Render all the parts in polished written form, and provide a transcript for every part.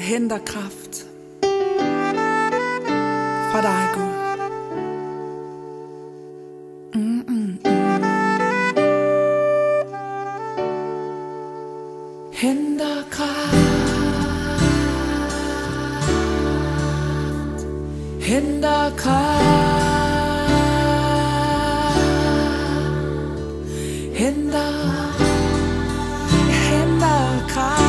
henter kraft fra dig, Gud. Henter kraft, henter kraft, henter kraft.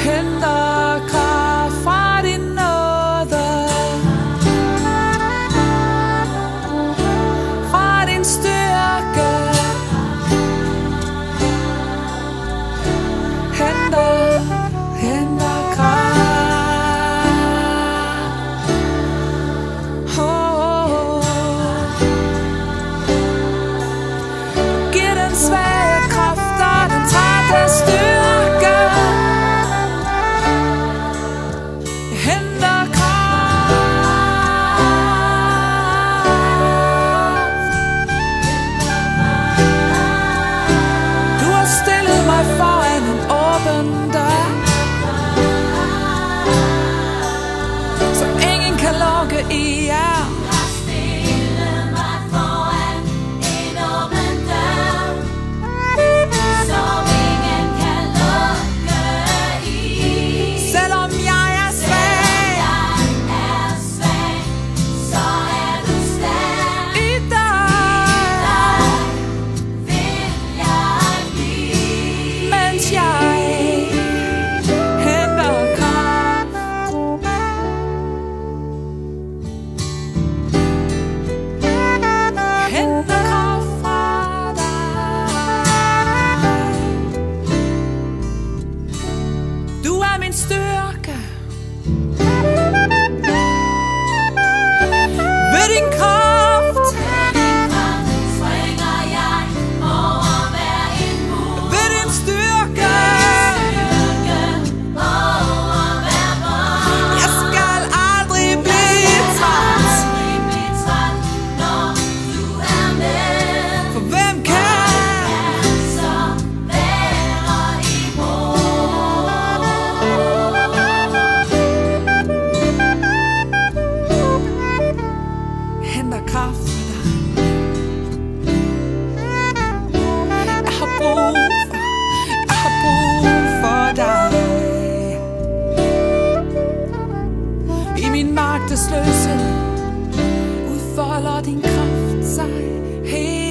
Henter kraft fra din nåde, fra din styrke. Henter kraft. Giv den svage kraft, og den trætte styrke. Styrke ved din kraft, springer jeg over hver en mur. Ved din styrke, over hver vej. Jeg skal aldrig blive træt, når du er med. For hvem kan så være imod? Henter kraft fra dig. Jeg har brug for dig. I min magtesløshed udfolder din kraft sig helt.